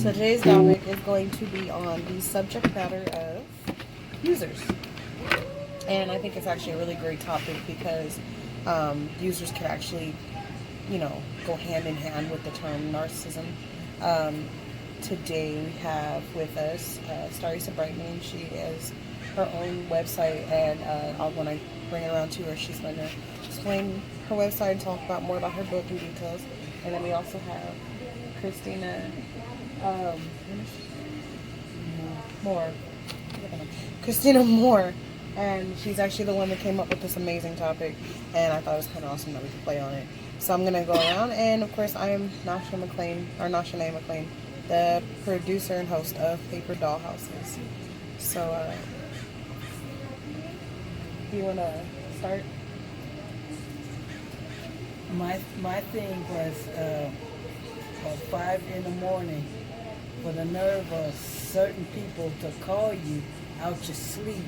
So today's topic is going to be on the subject matter of users. And I think it's actually a really great topic because users can actually, go hand in hand with the term narcissism. Today we have with us Starry Brightman. She has her own website, and when I bring it around to her, she's going to explain her website and talk about more about her book and details. And then we also have Christina Moore. Christina Moore. And she's actually the one that came up with this amazing topic. And I thought it was kind of awesome that we could play on it. So I'm going to go around. And, of course, I am Nasha McClain, the producer and host of Paper Dollhouses. So, do you want to start? My thing was at 5 in the morning for the nerve of certain people to call you out your sleep,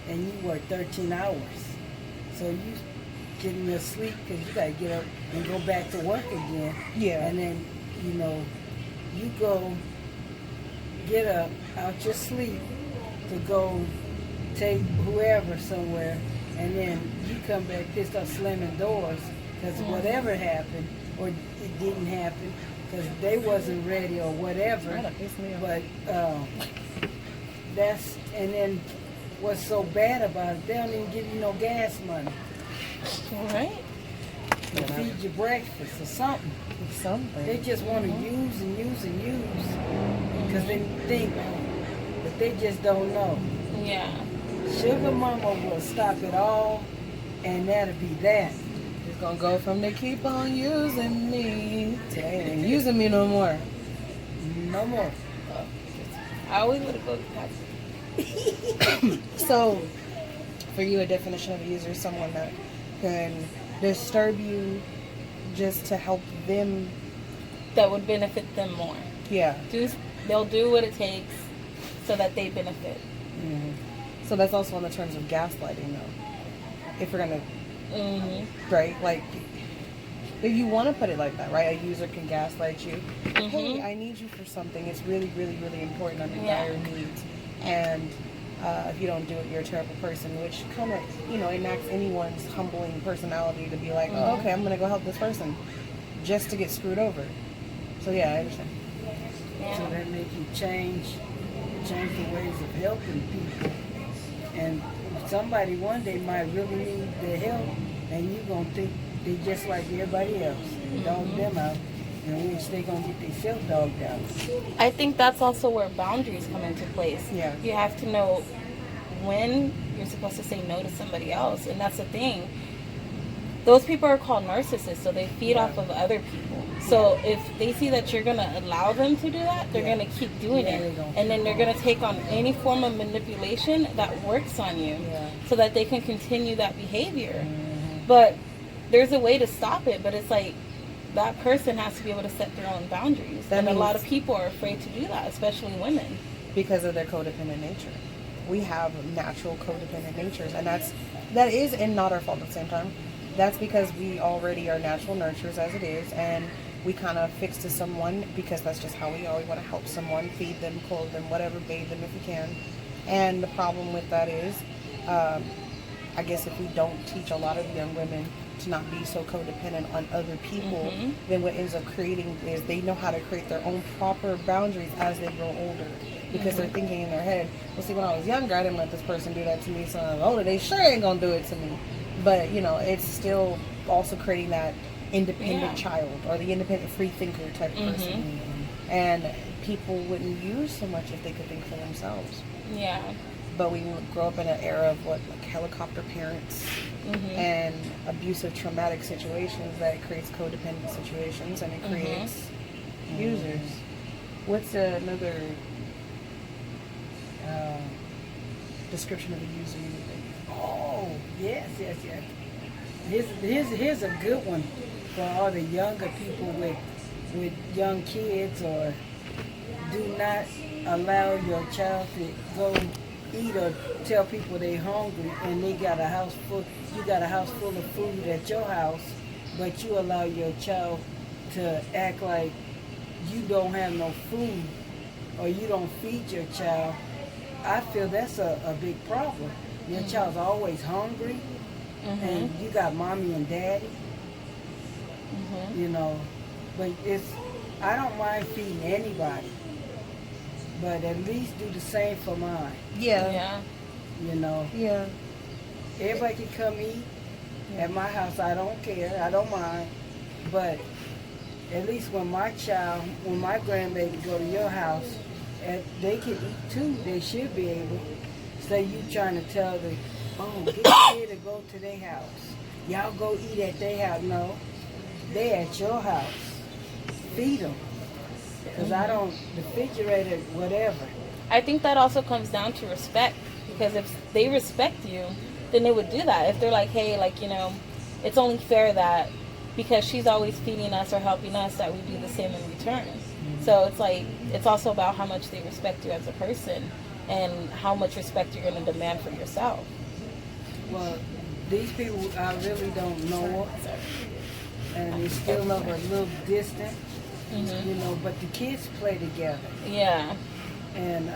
and you work 13 hours. So you getting your sleep because you got to get up and go back to work again. Yeah. And then, you go get up out your sleep to go take whoever somewhere, and then you come back pissed off slamming doors because whatever happened or it didn't happen because they wasn't ready or whatever. But and then what's so bad about it, they don't even give you no gas money. All right. To feed you breakfast or something. They just want to use and use and use because they think, but they just don't know. Yeah. Sugar Mama will stop it all, and that'll be that. It's gonna go from they keep on using me to they ain't using me no more. No more. I always would have go past. So, for you, a definition of a user is someone that can disturb you just to help them. That would benefit them more. Yeah. They'll do what it takes so that they benefit. Mm-hmm. So that's also in the terms of gaslighting, though. If we're gonna, right? Like, if you want to put it like that, right? A user can gaslight you. Mm-hmm. Hey, I need you for something. It's really, really, really important under dire needs. And if you don't do it, you're a terrible person, which kind of, enacts anyone's humbling personality to be like, oh, okay, I'm going to go help this person just to get screwed over. So, yeah, I understand. Yeah. So that make you change the ways of helping people. And somebody one day might really need the help, and you're going to think they just like everybody else. Dog them out, in which they're going to get themselves dogged out. I think that's also where boundaries come into place. Yeah. You have to know when you're supposed to say no to somebody else. And that's the thing. Those people are called narcissists, so they feed off of other people. So if they see that you're going to allow them to do that, they're going to keep doing it. And then they're going to take on any form of manipulation that works on you so that they can continue that behavior. But there's a way to stop it, but it's like that person has to be able to set their own boundaries. And a lot of people are afraid to do that, especially women. Because of their codependent nature. We have natural codependent natures, and that is and not our fault at the same time. That's because we already are natural nurturers as it is, and we kind of fix to someone because that's just how we are. We want to help someone, feed them, clothe them, whatever, bathe them if we can. And the problem with that is, I guess if we don't teach a lot of young women to not be so codependent on other people, then what ends up creating is they know how to create their own proper boundaries as they grow older. Because they're thinking in their head, well, see, when I was younger, I didn't let this person do that to me, so when I'm older, they sure ain't gonna do it to me. But, it's still also creating that independent child or the independent free thinker type of person. And people wouldn't use so much if they could think for themselves. Yeah. But we grow up in an era of like helicopter parents and abusive traumatic situations that creates codependent situations, and it creates users. What's another description of a user you think? Oh, yes. Here's a good one for all the younger people with young kids, or do not allow your child to go eat or tell people they're hungry and you got a house full of food at your house, but you allow your child to act like you don't have no food or you don't feed your child, I feel that's a big problem. Your child's always hungry, and you got mommy and daddy, you know. But I don't mind feeding anybody, but at least do the same for mine. Yeah. You know. Yeah. Everybody can come eat at my house. I don't care. I don't mind. But at least when my grandbaby go to your house, they can eat too. They should be able. Say you trying to tell them, oh, get the kid to go to their house. Y'all go eat at their house. No, they at your house. Feed them. Because I don't, refrigerator, whatever. I think that also comes down to respect, because if they respect you, then they would do that. If they're like, hey, like, you know, it's only fair that because she's always feeding us or helping us that we do the same in return. So it's like, it's also about how much they respect you as a person and how much respect you're going to demand for yourself. Well, these people, I really don't know, and they still love a little distant, you know, but the kids play together. Yeah. And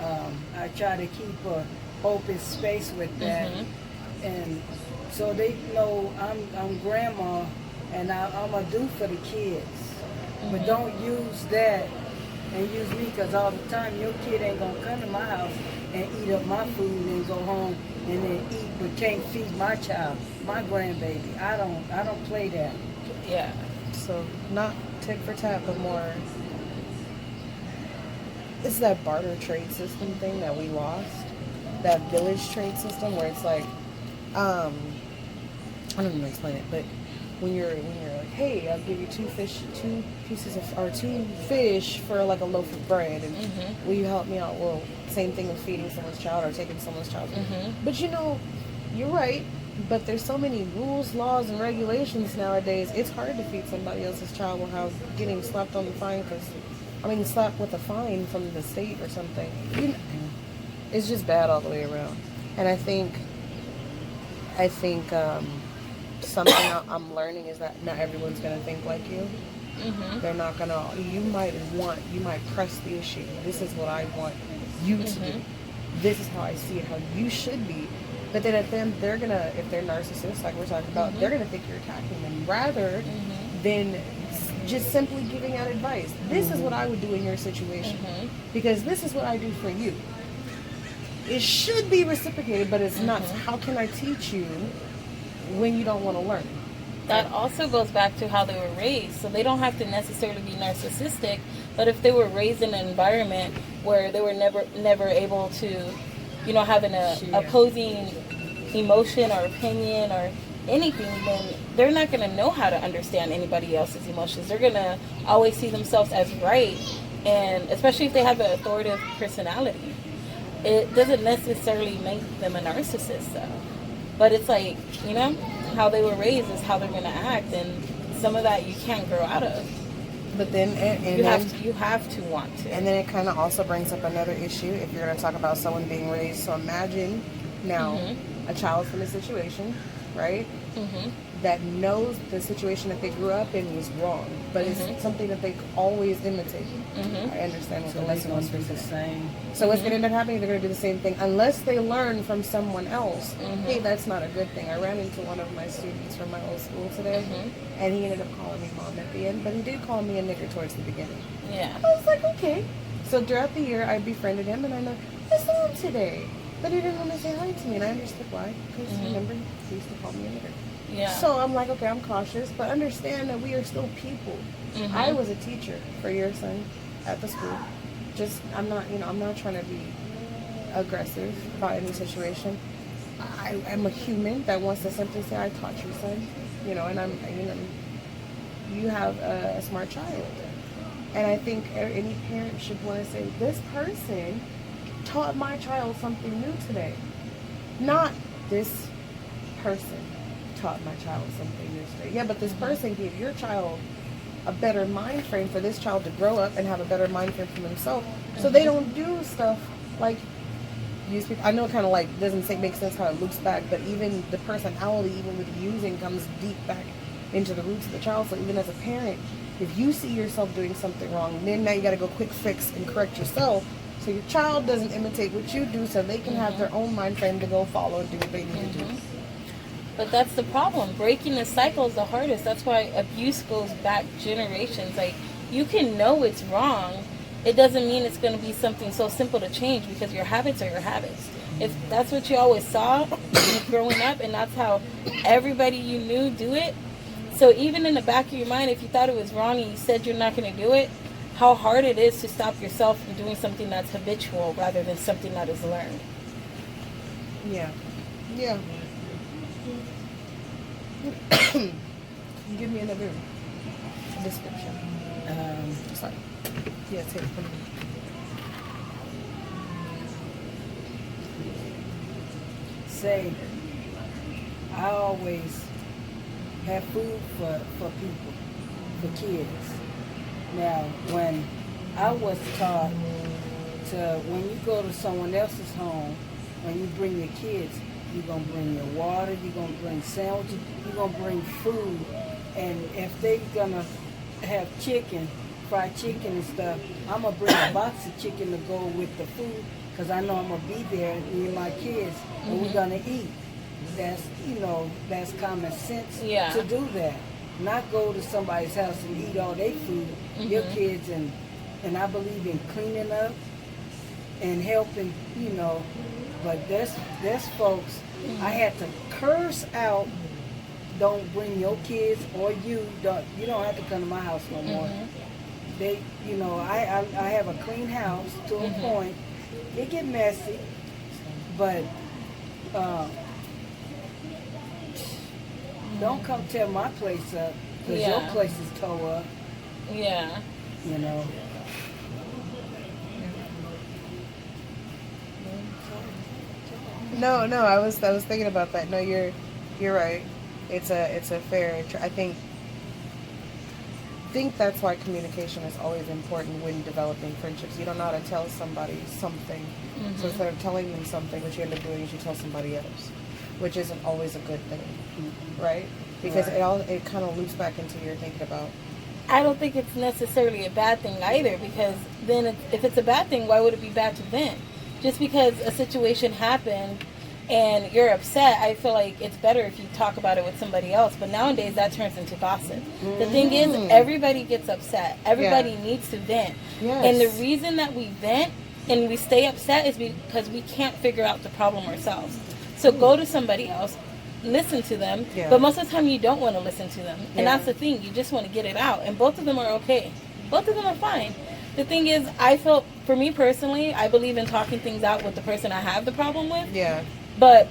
I try to keep a open space with that. And so they know I'm grandma, and I'm a do for the kids. But don't use that and use me, because all the time your kid ain't gonna come to my house and eat up my food and go home and then eat but can't feed my child, my grandbaby. I don't play that. Yeah. So not tit for tat, but more. It's that barter trade system thing that we lost. That village trade system where it's like, I don't even explain it, but when you're like, hey, I'll give you two fish for like a loaf of bread, and will you help me out? Well, same thing with feeding someone's child or taking someone's child. But you know, you're right. But there's so many rules, laws, and regulations nowadays. It's hard to feed somebody else's child without getting slapped on the fine. Slapped with a fine from the state or something. It's just bad all the way around. And I think something I'm learning is that not everyone's gonna think like you. They're not gonna. You might press the issue. This is what I want you to do. This is how I see it. How you should be. But then at them, they're gonna, if they're narcissists, like we're talking about, they're gonna think you're attacking them rather than just simply giving out advice. This is what I would do in your situation because this is what I do for you. It should be reciprocated, but it's not. How can I teach you when you don't want to learn? That also goes back to how they were raised. So they don't have to necessarily be narcissistic, but if they were raised in an environment where they were never able to, you know, have an opposing emotion or opinion or anything, then they're not going to know how to understand anybody else's emotions. They're going to always see themselves as right, and especially if they have an authoritative personality. It doesn't necessarily make them a narcissist, though. But it's like, you know, how they were raised is how they're going to act, and some of that you can't grow out of. But then, you have to want to. And then it kind of also brings up another issue if you're going to talk about someone being raised. So imagine now a child from a situation, right? That knows the situation that they grew up in was wrong, but it's something that they always imitate. I understand what the lesson was the same. So what's going to end up happening? They're going to do the same thing unless they learn from someone else. Hey, that's not a good thing. I ran into one of my students from my old school today, and he ended up calling me mom at the end, but he did call me a nigger towards the beginning. Yeah. I was like, okay. So throughout the year, I befriended him, and I know, I saw him today. But he didn't want to say hi to me, and I understood why. Because remember, he used to call me a nigger. Yeah. So I'm like, okay, I'm cautious, but understand that we are still people. I was a teacher for your son at the school. I'm not trying to be aggressive about any situation. I'm a human that wants to simply say, I taught your son, and you have a smart child. And I think any parent should want to say, this person taught my child something new today. Not this person taught my child something new today. Yeah, but this person gave your child a better mind frame for this child to grow up and have a better mind frame for themselves. So they don't do stuff like use people. I know it kind of like doesn't make sense how it loops back, but even the personality, even with using, comes deep back into the roots of the child. So even as a parent, if you see yourself doing something wrong, then now you got to go quick fix and correct yourself. So your child doesn't imitate what you do, so they can have their own mind frame to go follow and do what they need to do. But that's the problem. Breaking the cycle is the hardest. That's why abuse goes back generations. Like, you can know it's wrong. It doesn't mean it's going to be something so simple to change, because your habits are your habits. If that's what you always saw growing up, and that's how everybody you knew do it, so even in the back of your mind, if you thought it was wrong and you said you're not going to do it, how hard it is to stop yourself from doing something that's habitual rather than something that is learned. Yeah. Yeah. Give me another description. Sorry. Yeah, take it from me. Say, I always have food for people, for kids. Now, when I was taught to, when you go to someone else's home, when you bring your kids, you're going to bring your water, you're going to bring sandwiches, you're going to bring food. And if they're going to have chicken, fried chicken and stuff, I'm going to bring a box of chicken to go with the food, because I know I'm going to be there, me and my kids, and we're going to eat. That's, that's common sense to do that. Not go to somebody's house and eat all their food, your kids, and I believe in cleaning up and helping, but there's folks, I had to curse out, don't bring your kids or you don't have to come to my house no more. They, I have a clean house to a point. It get messy, but don't come tear my place up, because your place is tore up. Yeah. No, I was thinking about that. No, you're right. It's a fair. I think that's why communication is always important when developing friendships. You don't know how to tell somebody something, so instead of telling them something, what you end up doing is you tell somebody else, which isn't always a good thing, right? Because it kind of loops back into your thinking about. I don't think it's necessarily a bad thing either, because then if it's a bad thing, why would it be bad to vent? Just because a situation happened and you're upset, I feel like it's better if you talk about it with somebody else. But nowadays, that turns into gossip. The thing is, everybody gets upset. Everybody needs to vent. Yes. And the reason that we vent and we stay upset is because we can't figure out the problem ourselves. So go to somebody else, listen to them, but most of the time you don't want to listen to them. And that's the thing. You just want to get it out. And both of them are okay. Both of them are fine. The thing is, I felt, for me personally, I believe in talking things out with the person I have the problem with. Yeah. But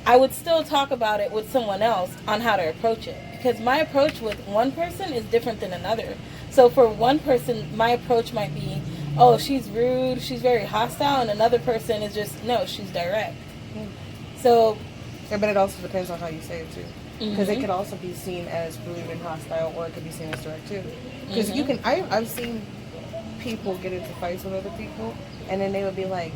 I would still talk about it with someone else on how to approach it. Because my approach with one person is different than another. So for one person, my approach might be, oh, she's rude, she's very hostile. And another person is just, no, she's direct. So... Yeah, but it also depends on how you say it, too. Because it could also be seen as rude and hostile, or it could be seen as direct, too. Because you can... I've seen people get into fights with other people, and then they would be like...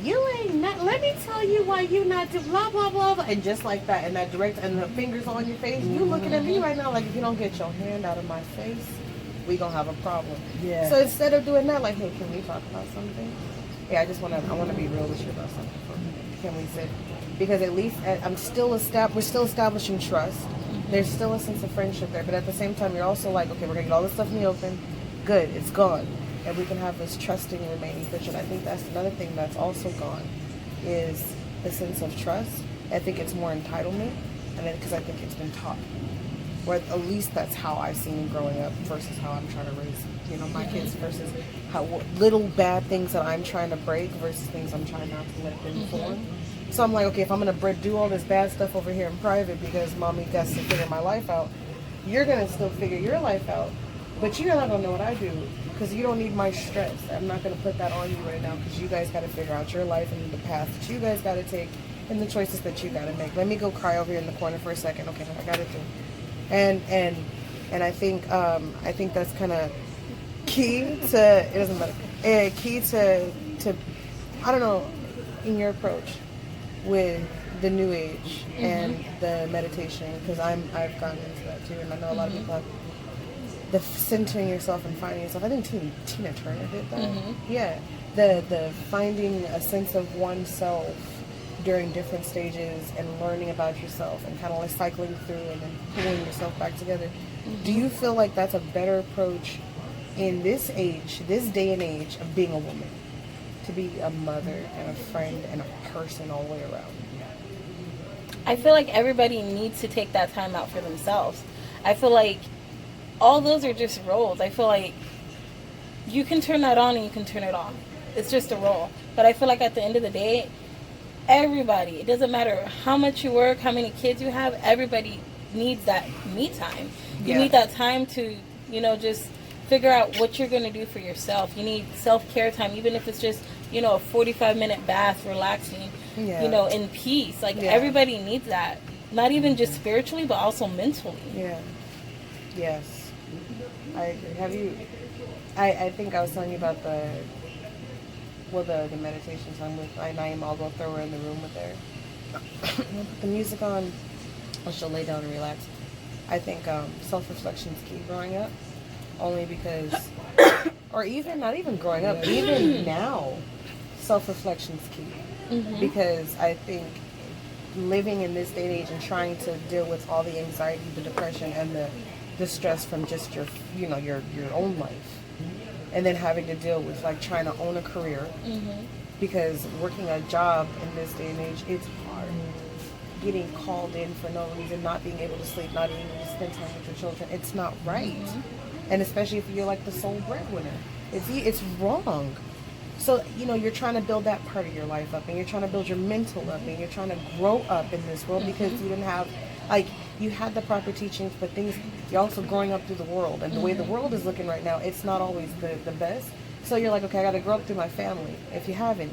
You ain't not. Let me tell you why you not do blah blah blah, and just like that, and that direct, and the fingers on your face. You looking at me right now like, if you don't get your hand out of my face, we gonna have a problem. Yeah. So instead of doing that, like, hey, can we talk about something? Yeah, I want to be real with you about something. Can we sit? Because at least we're still establishing trust. There's still a sense of friendship there, but at the same time, you're also like, okay, we're gonna get all this stuff in the open. Good, it's gone. And we can have this trusting remaining friendship. I think that's another thing that's also gone, is the sense of trust. I think it's more entitlement, and because I think it's been taught, or at least that's how I've seen it growing up versus how I'm trying to raise, my kids, versus how little bad things that I'm trying to break versus things I'm trying not to let them form. So I'm like, okay, if I'm gonna do all this bad stuff over here in private because mommy got to figure my life out, you're gonna still figure your life out, but you're not gonna know what I do. Because you don't need my stress. I'm not going to put that on you right now, because you guys got to figure out your life and the path that you guys got to take and the choices that you got to make. Let me go cry over here in the corner for a second. Okay, I got it too. And I think that's kind of key to, it doesn't matter, key to I don't know, in your approach with the new age and the meditation, because I've gotten into that too, and I know a lot of people have. the centering yourself and finding yourself. I think Tina Turner did that. Mm-hmm. Yeah, the finding a sense of oneself during different stages and learning about yourself and kind of like cycling through and then pulling yourself back together. Mm-hmm. Do you feel like that's a better approach in this age, this day and age of being a woman, to be a mother and a friend and a person all the way around? I feel like everybody needs to take that time out for themselves. I feel like all those are just roles. I feel like you can turn that on and you can turn it off. It's just a role. But I feel like at the end of the day, everybody, it doesn't matter how much you work, how many kids you have, everybody needs that me time. You need that time to, just figure out what you're going to do for yourself. You need self-care time, even if it's just, a 45-minute bath, relaxing, in peace. Like, everybody needs that. Not even just spiritually, but also mentally. Yeah. Yes. I agree. Have you... I think I was telling you about the meditation time with Naima. I'll go throw her in the room with her. I'll put the music on, or she'll lay down and relax. I think self-reflection is key growing up, only because, or even, not even growing up, even now, self-reflection is key. Mm-hmm. Because I think living in this day and age and trying to deal with all the anxiety, the depression, and the stress from just your own life, and then having to deal with like trying to own a career, because working a job in this day and age, it's hard. Getting called in for no reason, not being able to sleep, not being able to spend time with your children, it's not right. And especially if you're like the sole breadwinner, it's wrong. So, you're trying to build that part of your life up, and you're trying to build your mental up, and you're trying to grow up in this world, because you didn't have, you had the proper teachings, but you're also growing up through the world, and the way the world is looking right now, it's not always the best. So you're like, okay, I got to grow up through my family, if you have any.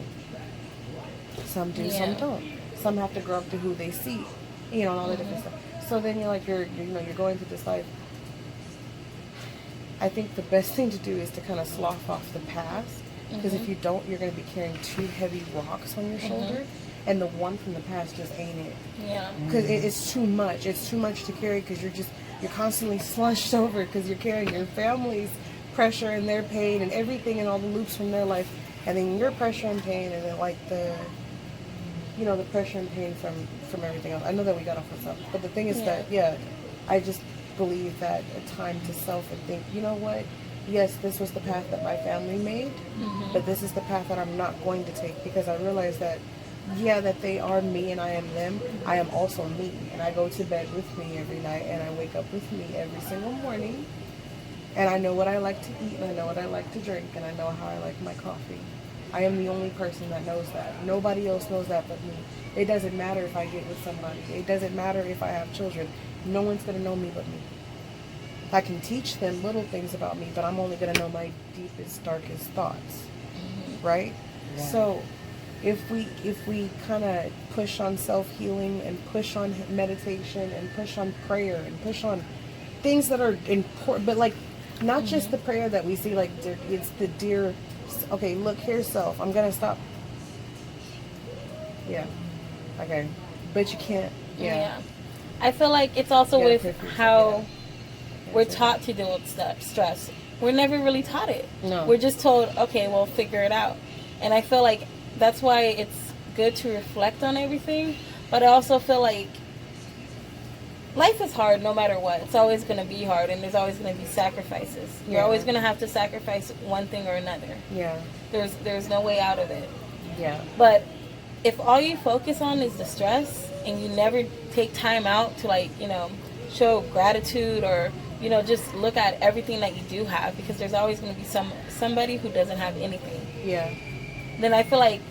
Some do, some don't. Some have to grow up to who they see, and all that different stuff. So then you're like, you're going through this life. I think the best thing to do is to kind of slough off the past, because if you don't, you're going to be carrying 2 heavy rocks on your shoulder, and the one from the past just ain't it. Yeah. Because it's too much. It's too much to carry, because you're constantly slunched over, because you're carrying your family's pressure and their pain and everything and all the loops from their life, and then your pressure and pain, and then like the pressure and pain from everything else. I know that we got off of something, but the thing is that, I just believe that a time to self and think, you know what? Yes, this was the path that my family made, but this is the path that I'm not going to take, because I realize that, that they are me and I am them. I am also me, and I go to bed with me every night, and I wake up with me every single morning, and I know what I like to eat, and I know what I like to drink, and I know how I like my coffee. I am the only person that knows that. Nobody else knows that but me. It doesn't matter if I get with somebody. It doesn't matter if I have children. No one's going to know me but me. I can teach them little things about me, but I'm only going to know my deepest, darkest thoughts. Right? Yeah. So if we kind of push on self-healing and push on meditation and push on prayer and push on things that are important, but like not just the prayer that we see, like it's the dear, okay, look, here's self. I'm going to stop. Yeah. Okay. But you can't. Yeah. I feel like it's also with how we're taught to deal with stress. We're never really taught it. No. We're just told, okay, well, figure it out. And I feel like that's why it's good to reflect on everything. But I also feel like life is hard no matter what. It's always going to be hard, and there's always going to be sacrifices. You're always going to have to sacrifice one thing or another. Yeah. There's no way out of it. Yeah. But if all you focus on is the stress, and you never take time out to show gratitude or just look at everything that you do have, because there's always going to be somebody who doesn't have anything. Yeah. Then I feel like,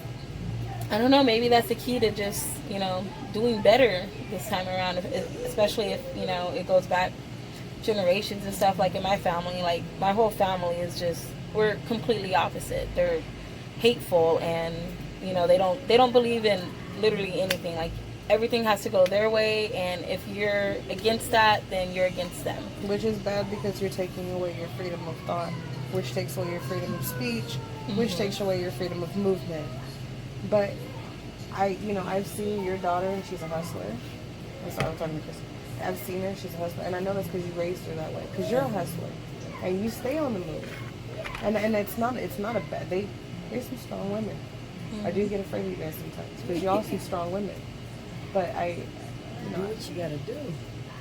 I don't know, maybe that's the key to just doing better this time around, especially if it goes back generations and stuff. Like in my family, like my whole family is just, we're completely opposite. They're hateful, and they don't believe in literally anything. Like everything has to go their way, and if you're against that, then you're against them. Which is bad, because you're taking away your freedom of thought, which takes away your freedom of speech, which takes away your freedom of movement. But I've seen your daughter, and she's a hustler. I'm sorry, I'm talking to Chris. I've seen her, she's a hustler, and I know that's because you raised her that way, because you're a hustler. and you stay on the move. And it's not a bad. There's some strong women. I do get afraid of you guys sometimes because y'all see strong women. But do what you gotta do.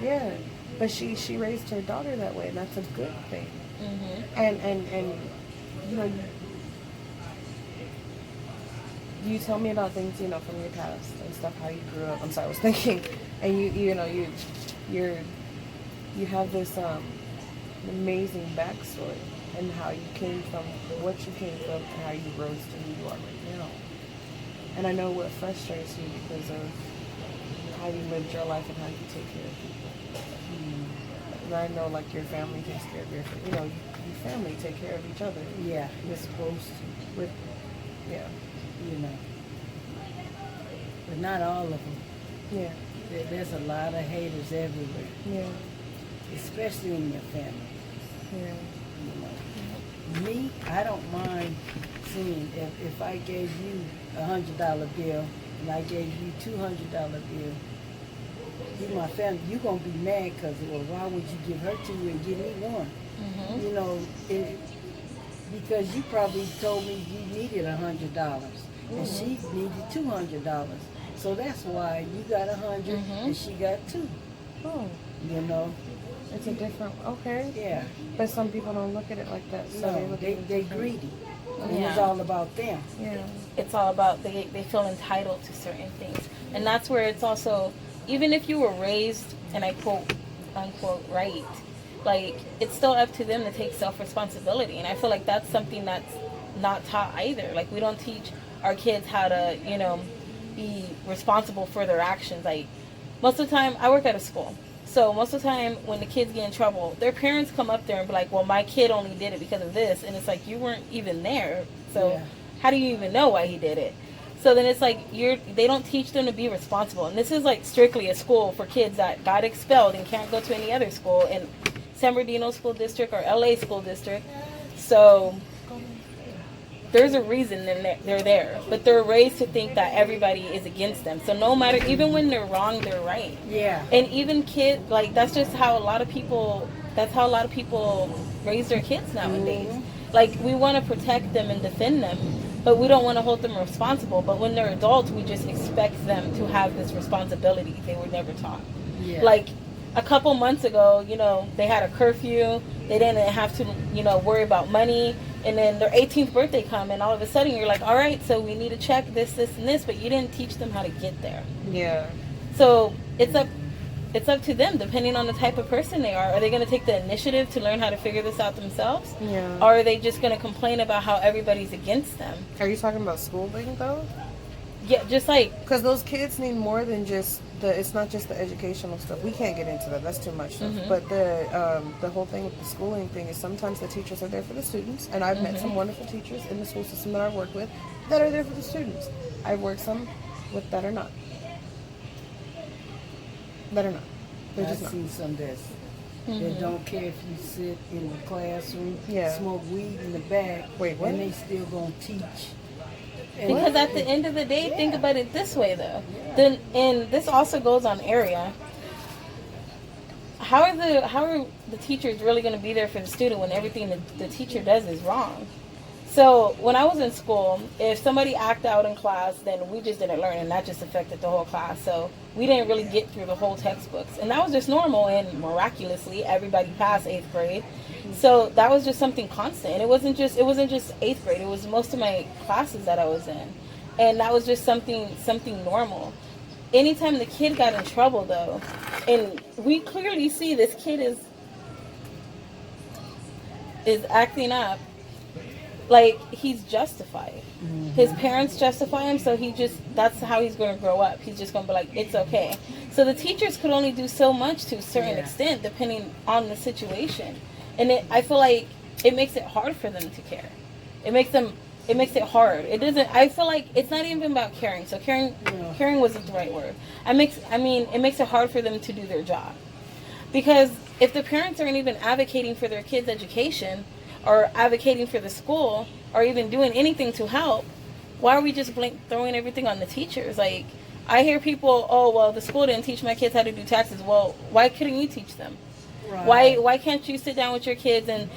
Yeah, but she raised her daughter that way, and that's a good thing. And you know, you tell me about things, you know, from your past and stuff, how you grew up. I'm sorry, I was thinking, and you have this amazing backstory and how you came from, what you came from, and how you rose to who you are right now. And I know what frustrates you because of how you lived your life and how you take care of people. And I know, like, your family takes care of your family take care of each other. Yeah, you're supposed to. Yeah. You know. But not all of them. Yeah. There's a lot of haters everywhere. Yeah. Especially in your family. Yeah. You know. Me, I don't mind seeing if I gave you $100 bill and I gave you $200 bill. You my family, you gonna be mad because, well, why would you give her to you and give me one? You know, because you probably told me you needed $100 and she needed $200. So that's why you got 100 and she got 2. Oh. You know. It's a different, okay. Yeah. But some people don't look at it like that. So No, they greedy. And Yeah. it's all about them. Yeah. It's all about, they feel entitled to certain things. And that's where it's also, even if you were raised, and I quote, unquote, right, like, it's still up to them to take self-responsibility. And I feel like that's something that's not taught either. Like, we don't teach our kids how to, you know, be responsible for their actions. Like, most of the time, I work at a school. So most of the time when the kids get in trouble, their parents come up there and be like, well, my kid only did it because of this. And it's like, you weren't even there. So how do you even know why he did it? So then it's like, they don't teach them to be responsible. And this is like strictly a school for kids that got expelled and can't go to any other school in San Bernardino School District or LA School District. So there's a reason they're there, but they're raised to think that everybody is against them. So no matter, even when they're wrong, they're right. Yeah. And even kids, like, that's just how a lot of people raise their kids nowadays. Like, we want to protect them and defend them, but we don't want to hold them responsible. But when they're adults, we just expect them to have this responsibility they were never taught. Yeah. Like, a couple months ago, you know, they had a curfew. They didn't have to, you know, worry about money. And then their 18th birthday come, and all of a sudden you're like, all right, so we need to check this, this, and this, but you didn't teach them how to get there. Yeah. So it's up to them, depending on the type of person they are. Are they going to take the initiative to learn how to figure this out themselves? Yeah. Or are they just going to complain about how everybody's against them? Are you talking about schooling though? Yeah, just like, Because those kids need more than just it's not just the educational stuff. We can't get into that. That's too much stuff. But the whole thing with the schooling thing is sometimes the teachers are there for the students. And I've met some wonderful teachers in the school system that I've worked with that are there for the students. I've worked some with that are not. That are not. They're I've just not. seen some that don't care if you sit in the classroom, smoke weed in the back, Wait, what? and they still gonna teach. And because at the end of the day, think about it this way though. Then, and this also goes on area. How are the teachers really going to be there for the student when everything the teacher does is wrong? So when I was in school, if somebody acted out in class, then we just didn't learn, and that just affected the whole class. So we didn't really get through the whole textbooks, and that was just normal. And miraculously, everybody passed 8th grade. So that was just something constant. And it wasn't just 8th grade. It was most of my classes that I was in, and that was just something normal. Anytime the kid got in trouble, though, and we clearly see this kid is acting up. Like, he's justified. His parents justify him, so that's how he's going to grow up. He's just going to be like, it's okay. So the teachers could only do so much to a certain extent, depending on the situation. And I feel like it makes it hard for them to care. It makes it hard. I feel like it's not even about caring. So caring wasn't the right word. It makes it hard for them to do their job. Because if the parents aren't even advocating for their kids' education, or advocating for the school, or even doing anything to help, why are we just throwing everything on the teachers? Like, I hear people, oh, well, the school didn't teach my kids how to do taxes. Well, why couldn't you teach them? Right. Why can't you sit down with your kids and,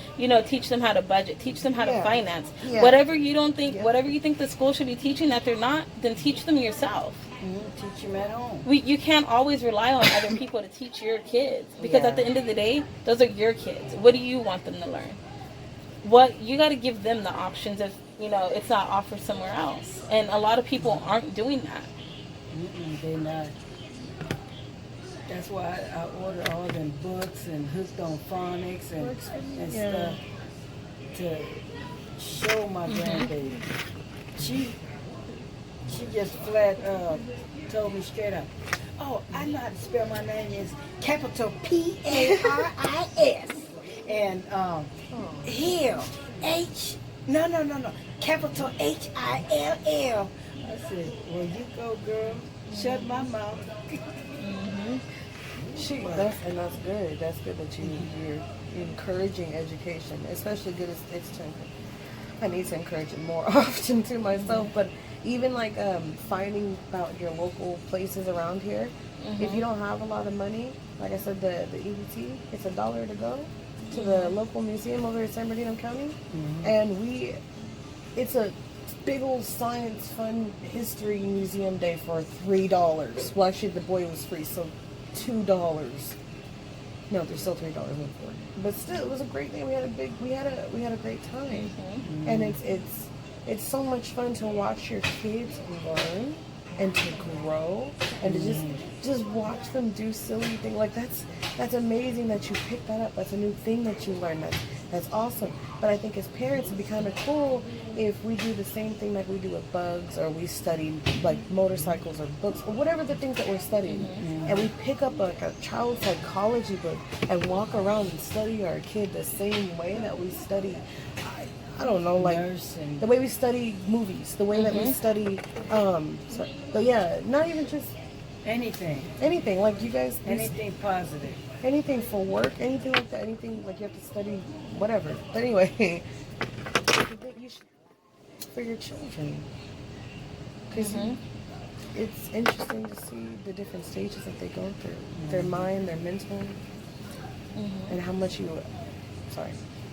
teach them how to budget, teach them how to finance? Yeah. Whatever you think the school should be teaching that they're not, then teach them yourself. Teach them at home. You can't always rely on other people to teach your kids, because at the end of the day, those are your kids. What do you want them to learn? You got to give them the options if it's not offered somewhere else, and a lot of people aren't doing that. They're not. That's why I order all them books and hooked on phonics and stuff to show my grandbaby. She just flat told me straight up, oh, I know how to spell my name is capital P-A-R-I-S. And Hill, no, capital H-I-L-L. I said, well, you go, girl. Shut my mouth. That's good. That's good that you're encouraging education, especially good as it's to. I need to encourage it more often to myself, but even like finding about your local places around here. If you don't have a lot of money, like I said, the EBT, it's $1 to go to the local museum over in San Bernardino County, and it's a big old science fun history museum day for $3. Well, actually the boy was free, so $2. No, there's still $3 in for it. But still, it was a great day. We had a great time, and it's so much fun to watch your kids learn and to grow and to just watch them do silly things. Like that's amazing that you picked that up. That's a new thing that you learned. That's awesome. But I think as parents, it'd be kind of cool if we do the same thing like we do with bugs, or we study like motorcycles or books or whatever the things that we're studying, and we pick up like a child psychology book and walk around and study our kid the same way that we study. I don't know, like nursing. The way we study movies, the way that we study, but yeah, not even just anything, like you guys, anything positive, anything for work, anything like that, anything like you have to study, whatever. But anyway, you should, for your children, because it's interesting to see the different stages that they go through, their mind, their mental, and how much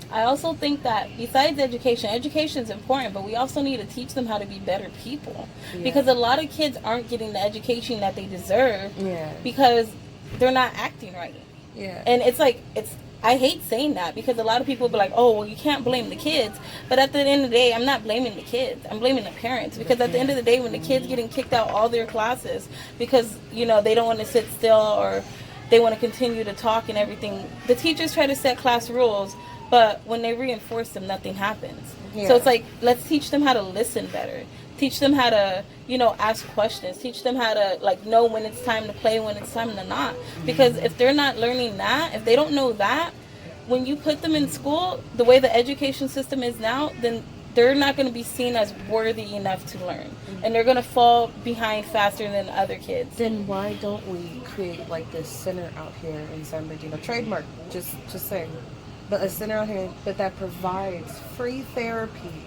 I also think that besides education is important, but we also need to teach them how to be better people. Because a lot of kids aren't getting the education that they deserve because they're not acting right. Yeah. And I hate saying that, because a lot of people be like, oh, well, you can't blame the kids. But at the end of the day, I'm not blaming the kids. I'm blaming the parents. Because at the end of the day, when the kids getting kicked out all their classes because, they don't want to sit still, or they want to continue to talk and everything, the teachers try to set class rules. But when they reinforce them, nothing happens. So it's like, let's teach them how to listen better. Teach them how to, ask questions. Teach them how to, know when it's time to play, when it's time to not. Because if they're not learning that, if they don't know that, when you put them in school, the way the education system is now, then they're not going to be seen as worthy enough to learn. And they're going to fall behind faster than other kids. Then why don't we create, like, this center out here in San Bernardino? Trademark, just saying. But a center out here that provides free therapy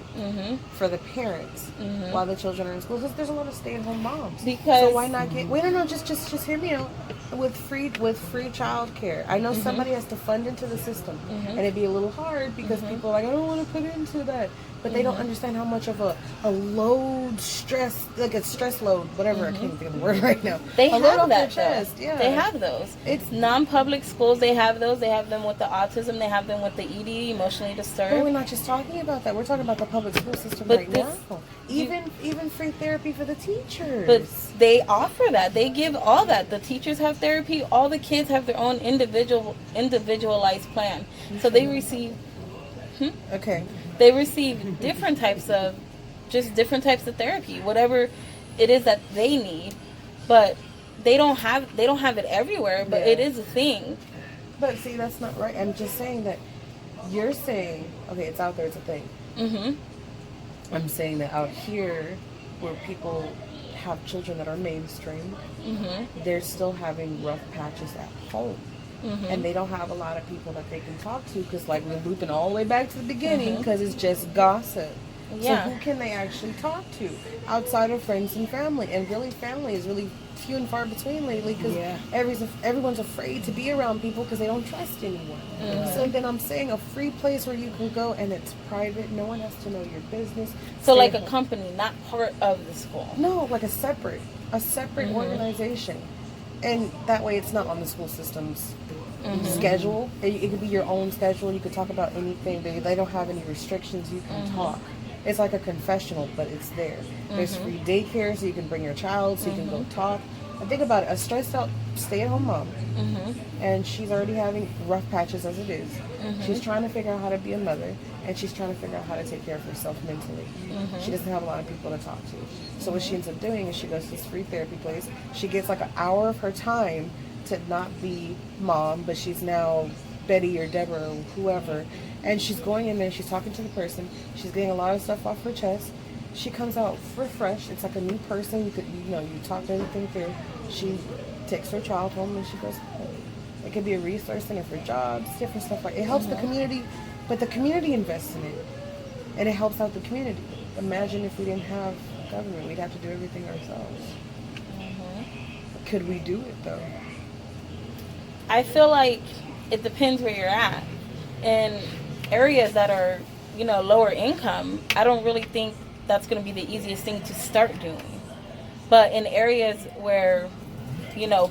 for the parents while the children are in school. Because there's a lot of stay-at-home moms. So why not get? Wait, no, just hear me out. With free child care. I know somebody has to fund into the system, and it'd be a little hard because people are like, I don't want to put into that. But they don't understand how much of a load, stress, like a stress load, whatever, I can't even think of the word right now. They have that, chest. Yeah. They have those. It's non-public schools, they have those. They have them with the autism, they have them with the ED, emotionally disturbed. But we're not just talking about that. We're talking about the public school system now. Even free therapy for the teachers. But they offer that. They give all that. The teachers have therapy. All the kids have their own individualized plan. So they receive... They receive different types of therapy, whatever it is that they need, but they don't have it everywhere, but it is a thing. But see, that's not right. I'm just saying that you're saying, okay, it's out there, it's a thing. I'm saying that out here, where people have children that are mainstream, they're still having rough patches at home. And they don't have a lot of people that they can talk to, because like we're looping all the way back to the beginning, because it's just gossip. Yeah. So who can they actually talk to outside of friends and family? And really, family is really few and far between lately because everyone's afraid to be around people because they don't trust anyone. So then I'm saying a free place where you can go and it's private. No one has to know your business. So like a company, not part of the school. No, like a separate organization. And that way it's not on the school system's schedule. It could be your own schedule. You could talk about anything. They don't have any restrictions. You can talk. It's like a confessional, but it's there. There's free daycare, so you can bring your child, so you can go talk. And think about it, a stressed out stay-at-home mom, and she's already having rough patches as it is. She's trying to figure out how to be a mother, and she's trying to figure out how to take care of herself mentally. She doesn't have a lot of people to talk to. So what she ends up doing is she goes to this free therapy place. She gets like an hour of her time to not be mom, but she's now Betty or Deborah or whoever, and she's going in there, she's talking to the person, she's getting a lot of stuff off her chest. She comes out refreshed. It's like a new person. You talk everything through. She takes her child home and she goes home. It could be a resource center for jobs, different stuff like it helps the community, but the community invests in it, and it helps out the community. Imagine if we didn't have government, we'd have to do everything ourselves. Could we do it though? I feel like it depends where you're at. In areas that are, lower income, I don't really think that's going to be the easiest thing to start doing. But in areas where,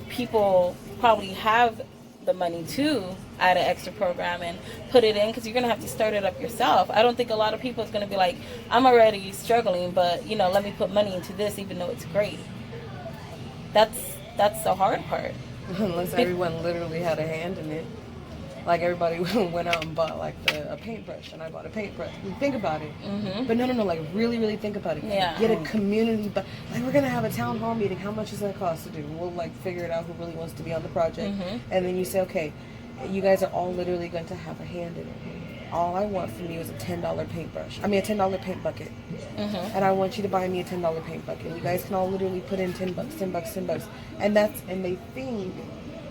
people probably have the money to add an extra program and put it in, because you're going to have to start it up yourself. I don't think a lot of people is going to be like, I'm already struggling, but, let me put money into this even though it's great. That's the hard part. Unless everyone literally had a hand in it. Like everybody went out and bought like a paintbrush, and I bought a paintbrush. Think about it. But no, like really, really think about it. Yeah. Get a community, but like we're gonna have a town hall meeting. How much does that cost to do? We'll like figure it out who really wants to be on the project, and then you say, okay, you guys are all literally going to have a hand in it. All I want from you is a $10 paintbrush. I mean a $10 paint bucket, and I want you to buy me a $10 paint bucket. You guys can all literally put in $10, $10, and they think,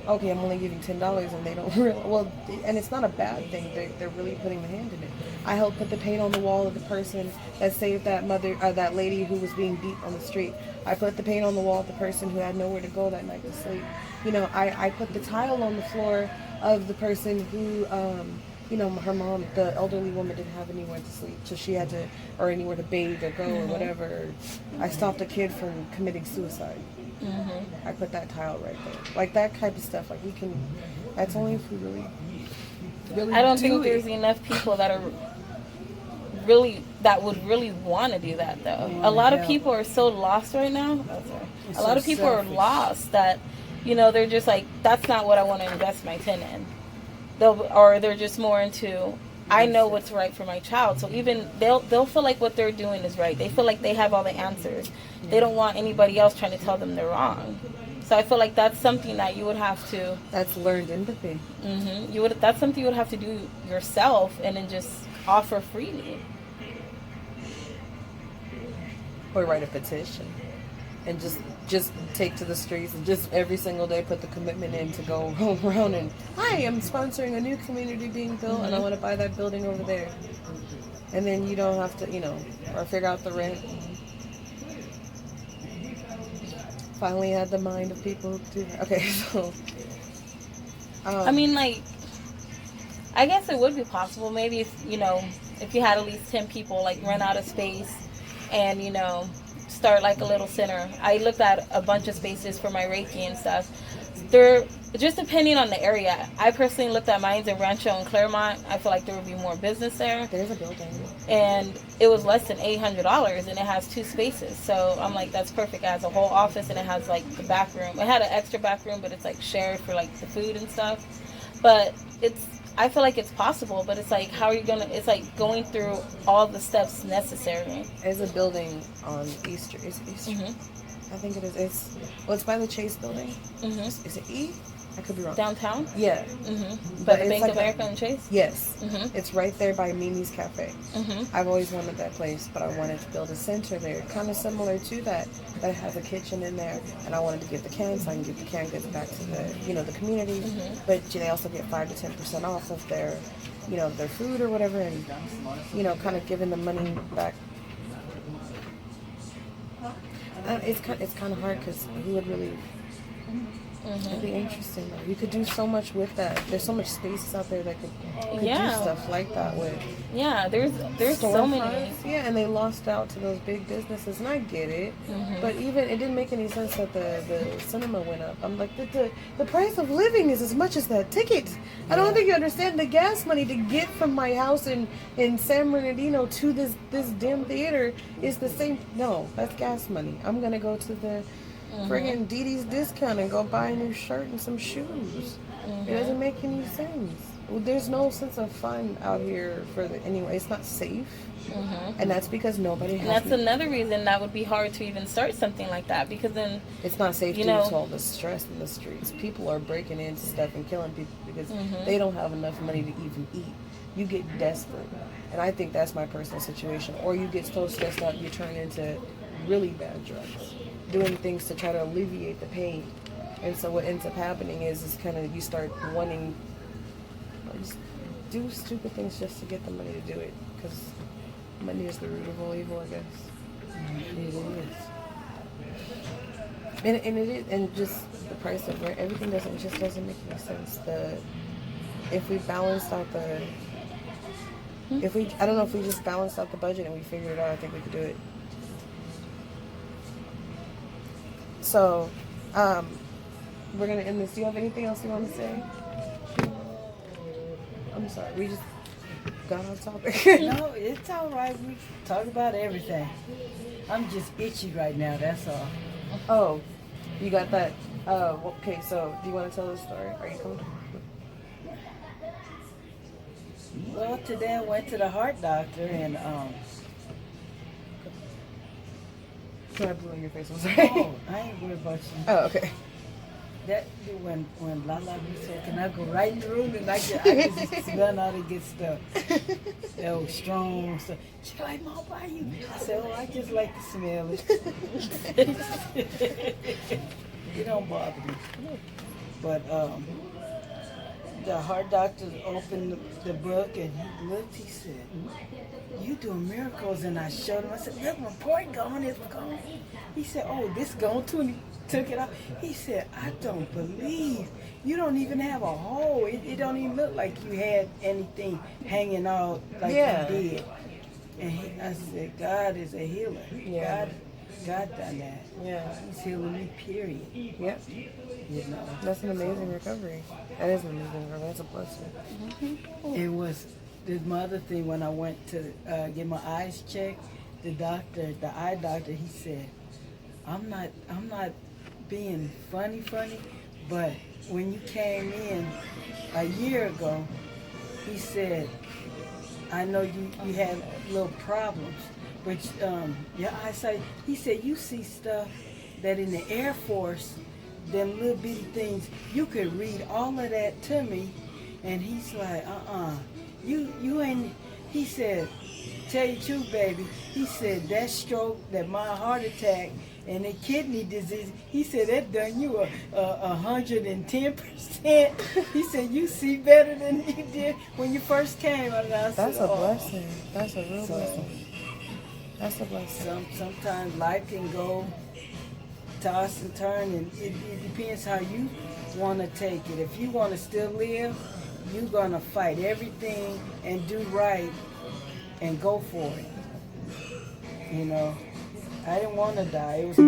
okay, I'm only giving $10, and they don't really, and it's not a bad thing. They're really putting the hand in it. I helped put the paint on the wall of the person that saved that that lady who was being beat on the street. I put the paint on the wall of the person who had nowhere to go that night to sleep. I put the tile on the floor of the person who, her mom, the elderly woman, didn't have anywhere to sleep, so she had to, or anywhere to bathe or go or whatever. I stopped a kid from committing suicide. I put that tile right there. Like that type of stuff. Like we can. That's only if we really. I don't think there's enough people that would really want to do that though. A lot of people are so lost right now. A lot of people are lost that, they're just like, that's not what I want to invest my 10 in. They're just more into, I know what's right for my child. So even they'll feel like what they're doing is right. They feel like they have all the answers. They don't want anybody else trying to tell them they're wrong. So I feel like that's something that you would have to. That's learned empathy. That's something you would have to do yourself, and then just offer freely. Or write a petition, and just take to the streets and just every single day put the commitment in to go around and, hi, I'm sponsoring a new community being built, and I want to buy that building over there. And then you don't have to, or figure out the rent. Finally had the mind of people who do that. Okay, so. I mean, like, I guess it would be possible. Maybe if you had at least 10 people, like, rent out a space and, start like a little center. I looked at a bunch of spaces for my Reiki and stuff. They're just depending on the area. I personally looked at mines in Rancho and Claremont. I feel like there would be more business there. There's a building. And it was less than $800, and it has 2 spaces. So I'm like, that's perfect. It has a whole office, and it has like the back room. It had an extra back room, but it's like shared for like the food and stuff. But I feel like it's possible, but it's like, how are you it's like going through all the steps necessary. There's a building on Easter. Is it Easter? I think it is. It's by the Chase building. Is it E? I could be wrong. Downtown? Yeah. But the Bank of America and Chase? Yes. It's right there by Mimi's Cafe. I've always wanted that place, but I wanted to build a center there, kind of similar to that has a kitchen in there, and I wanted to give the cans so I can give the canned goods back to the community. But they also get 5 to 10% off of their, their food or whatever, and kind of giving the money back it's kind of hard because who would really. It'd be interesting though. You could do so much with that. There's so much spaces out there that could do stuff like that with. Yeah, there's so many. Yeah, and they lost out to those big businesses, and I get it. But even it didn't make any sense that the cinema went up. I'm like, the price of living is as much as that ticket. I don't think you understand the gas money to get from my house in San Bernardino to this dim theater is the same. No, that's gas money. I'm gonna go to the friggin' Dee Dee's discount and go buy a new shirt and some shoes. It doesn't make any sense. Well, there's no sense of fun out here anyway. It's not safe, and that's because nobody has. And that's another reason that would be hard to even start something like that, because then it's not safe due to all the stress in the streets. People are breaking into stuff and killing people because they don't have enough money to even eat. You get desperate, and I think that's my personal situation. Or you get so stressed out you turn into really bad drugs, doing things to try to alleviate the pain. And so what ends up happening is kind of you start wanting just do stupid things just to get the money to do it, because money is the root of all evil, I guess. It is. And it is, and just the price of rent, everything doesn't make any sense. If we balanced out I don't know if we just balanced out the budget and we figured it out, I think we could do it. So, we're gonna end this. Do you have anything else you want to say? I'm sorry, we just got on topic. No, it's all right. We talk about everything. I'm just itchy right now, that's all. Oh, you got that? Okay, so do you want to tell the story? Are you coming? Well, today I went to the heart doctor and Can I blow in your face? I'm sorry. oh, I ain't worried about you. Oh, okay. That when Lala be talking, I go right in the room and I can just smell all the good stuff. That was strong stuff. She's like, Mom, why you? I said, oh, I just like to smell it. It don't bother me. But the heart doctor opened the book and he looked. He said, "You doing miracles?" And I showed him. I said, "Look, my report gone. It's gone." He said, "Oh, this gone too." And he took it off. He said, "I don't believe you don't even have a hole. It don't even look like you had anything hanging out like you did." And I said, "God is a healer. Yeah. God done that. Yeah. He's healing me. Period. Yep. You know." That's an amazing recovery. That is an amazing recovery. That's a blessing. It was the other thing when I went to get my eyes checked. The eye doctor, he said, I'm not being funny, but when you came in a year ago, he said, I know you had little problems, but your eyesight, he said, you see stuff that in the Air Force, them little bitty things, you could read all of that to me. And he's like, you ain't, he said, tell you the truth, baby. He said, that stroke, that my heart attack, and the kidney disease, he said, that done you 110%. He said, you see better than you did when you first came. And I said, That's a blessing. That's a real blessing. That's a blessing. Sometimes life can go toss and turn, and it depends how you want to take it. If you want to still live, you're going to fight everything and do right and go for it. You know, I didn't want to die. It was